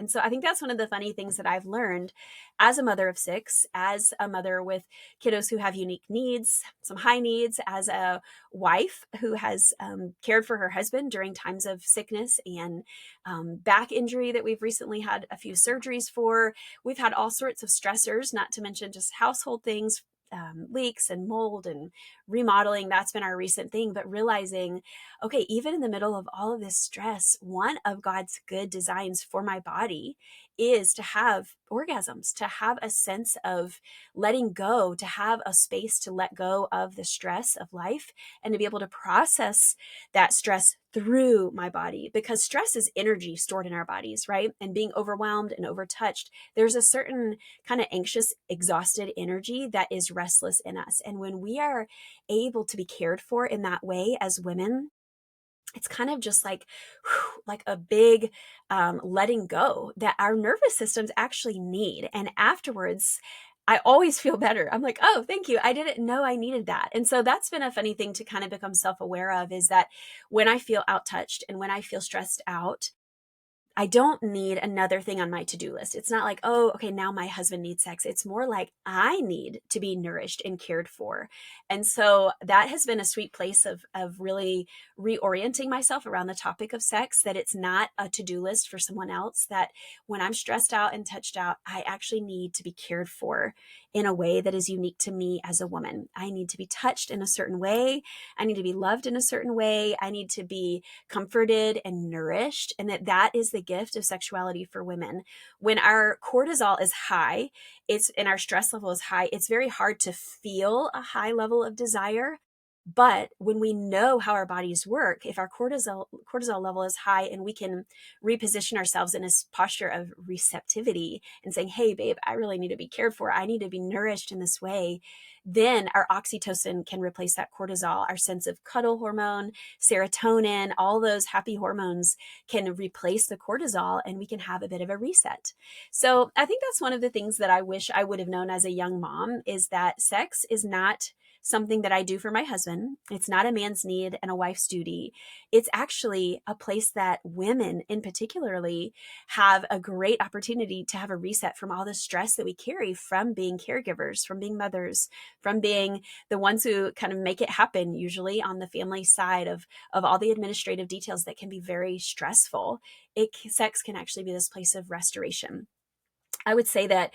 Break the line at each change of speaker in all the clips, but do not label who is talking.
And so I think that's one of the funny things that I've learned as a mother of six, as a mother with kiddos who have unique needs, some high needs, as a wife who has cared for her husband during times of sickness and back injury that we've recently had a few surgeries for. We've had all sorts of stressors, not to mention just household things, leaks and mold and remodeling. That's been our recent thing. But realizing, okay, even in the middle of all of this stress, one of God's good designs for my body is to have orgasms, to have a sense of letting go, to have a space to let go of the stress of life and to be able to process that stress through my body, because stress is energy stored in our bodies, right? And being overwhelmed and overtouched, there's a certain kind of anxious, exhausted energy that is restless in us. And when we are able to be cared for in that way as women, it's kind of just like, whew, like a big letting go that our nervous systems actually need. And afterwards, I always feel better. I'm like, oh, thank you. I didn't know I needed that. And so that's been a funny thing to kind of become self aware of, is that when I feel outtouched and when I feel stressed out, I don't need another thing on my to-do list. It's not like, oh, okay, now my husband needs sex. It's more like I need to be nourished and cared for. And so that has been a sweet place of really reorienting myself around the topic of sex, that it's not a to-do list for someone else, that when I'm stressed out and touched out, I actually need to be cared for in a way that is unique to me as a woman. I need to be touched in a certain way. I need to be loved in a certain way. I need to be comforted and nourished, and that is the gift of sexuality for women. When our cortisol is high, it's and our stress level is high, it's very hard to feel a high level of desire. But when we know how our bodies work, if our cortisol level is high and we can reposition ourselves in a posture of receptivity and saying, hey, babe, I really need to be cared for, I need to be nourished in this way, then our oxytocin can replace that cortisol. Our sense of cuddle hormone, serotonin, all those happy hormones can replace the cortisol, and we can have a bit of a reset. So I think that's one of the things that I wish I would have known as a young mom, is that sex is not something that I do for my husband. It's not a man's need and a wife's duty. It's actually a place that women in particularly have a great opportunity to have a reset from all the stress that we carry from being caregivers, from being mothers, from being the ones who kind of make it happen, usually on the family side of all the administrative details that can be very stressful. Sex can actually be this place of restoration. I would say that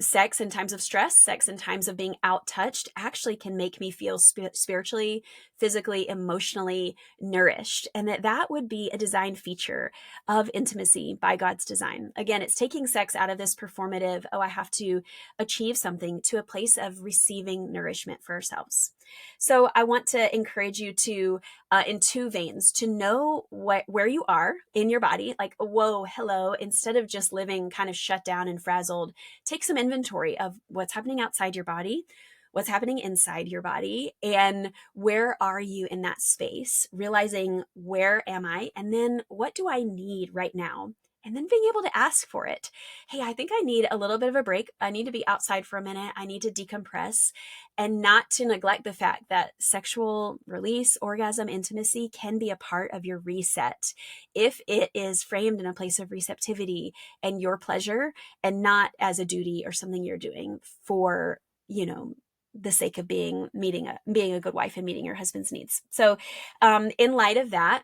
sex in times of stress, sex in times of being out touched, actually can make me feel spiritually, physically, emotionally nourished. And that would be a design feature of intimacy by God's design. Again, it's taking sex out of this performative, oh, I have to achieve something, to a place of receiving nourishment for ourselves. So I want to encourage you to, in two veins, to know where you are in your body, like, whoa, hello, instead of just living kind of shut down and frazzled, take some inventory of what's happening outside your body, what's happening inside your body, and where are you in that space, realizing where am I, and then what do I need right now? And then being able to ask for it. Hey, I think I need a little bit of a break. I need to be outside for a minute. I need to decompress, and not to neglect the fact that sexual release, orgasm, intimacy can be a part of your reset if it is framed in a place of receptivity and your pleasure, and not as a duty or something you're doing for, the sake of being a good wife and meeting your husband's needs. So in light of that,